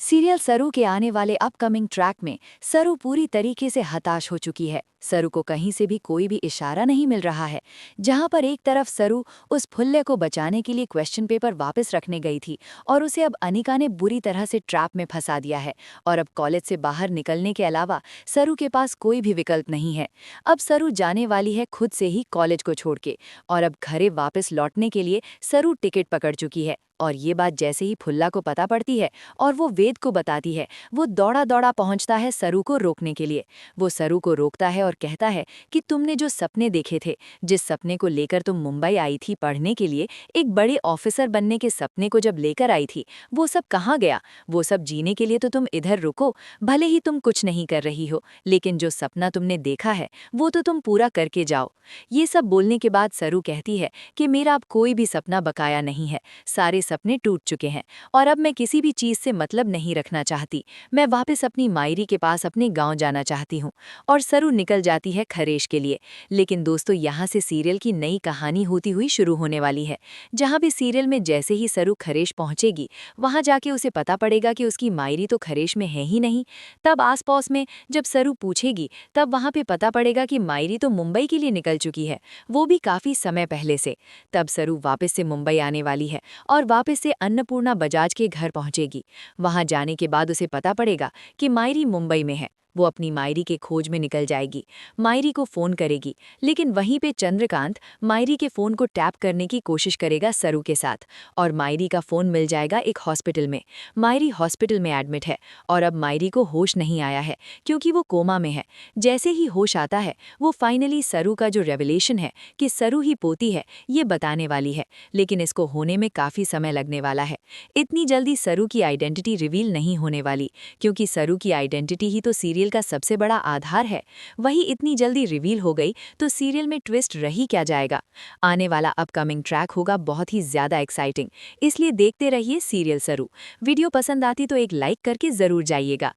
Serial सरू के आने वाले अपकमिंग ट्रैक में सरू पूरी तरीके से हताश हो चुकी है। सरू को कहीं से भी कोई भी इशारा नहीं मिल रहा है। जहां पर एक तरफ सरू उस फुल्ले को बचाने के लिए क्वेश्चन पेपर वापस रखने गई थी और उसे अब अनिका ने बुरी तरह से ट्रैप में फंसा दिया है और अब कॉलेज से बाहर निकलने के अलावा सरू के पास कोई भी विकल्प नहीं है। अब सरू जाने वाली है खुद से ही कॉलेज को छोड़ के और अब घरे वापस लौटने के लिए सरू टिकट पकड़ चुकी है। और ये बात जैसे ही फुल्ला को पता पड़ती है और वो वेद को बताती है, वो दौड़ा दौड़ा पहुंचता है सरू को रोकने के लिए। वो सरू को रोकता है और कहता है कि तुमने जो सपने देखे थे, जिस सपने को लेकर तुम मुंबई आई थी पढ़ने के लिए, एक बड़े ऑफिसर बनने के सपने को जब लेकर आई थी, वो सब कहाँ गया? वो सब जीने के लिए तो तुम इधर रुको। भले ही तुम कुछ नहीं कर रही हो, लेकिन जो सपना तुमने देखा है वो तो तुम पूरा करके जाओ। ये सब बोलने के बाद सरू कहती है कि मेरा अब कोई भी सपना बकाया नहीं है, सारे सपने टूट चुके हैं और अब मैं किसी भी चीज से मतलब नहीं रखना चाहती। मैं वापस अपनी मायरी के पास अपने गांव जाना चाहती हूँ। और सरू निकल जाती है खरेश के लिए। लेकिन दोस्तों, यहाँ से सीरियल की नई कहानी होती हुई शुरू होने वाली है। जहाँ भी सीरियल में जैसे ही सरू खरेश पहुंचेगी, वहां जाके उसे पता पड़ेगा कि उसकी मायरी तो खरेश में है ही नहीं। तब आस पास में जब सरू पूछेगी, तब वहां पे पता पड़ेगा कि मायरी तो मुंबई के लिए निकल चुकी है, वो भी काफी समय पहले से। तब सरू वापस से मुंबई आने वाली है और वापस से अन्नपूर्णा बजाज के घर पहुंचेगी। वहां जाने के बाद उसे पता पड़ेगा कि मायरी मुंबई में है। वो अपनी मायरी के खोज में निकल जाएगी, मायरी को फोन करेगी। लेकिन वहीं पे चंद्रकांत मायरी के फोन को टैप करने की कोशिश करेगा सरू के साथ और मायरी का फोन मिल जाएगा एक हॉस्पिटल में। मायरी हॉस्पिटल में एडमिट है और अब मायरी को होश नहीं आया है क्योंकि वो कोमा में है। जैसे ही होश आता है, वो फाइनली सरू का जो रेवलेशन है कि सरू ही पोती है, ये बताने वाली है। लेकिन इसको होने में काफी समय लगने वाला है। इतनी जल्दी सरू की आइडेंटिटी रिवील नहीं होने वाली, क्योंकि सरू की आइडेंटिटी ही तो सीरियल का सबसे बड़ा आधार है। वही इतनी जल्दी रिवील हो गई तो सीरियल में ट्विस्ट रही क्या जाएगा? आने वाला अपकमिंग ट्रैक होगा बहुत ही ज्यादा एक्साइटिंग, इसलिए देखते रहिए सीरियल सरू। वीडियो पसंद आती तो एक लाइक करके जरूर जाइएगा।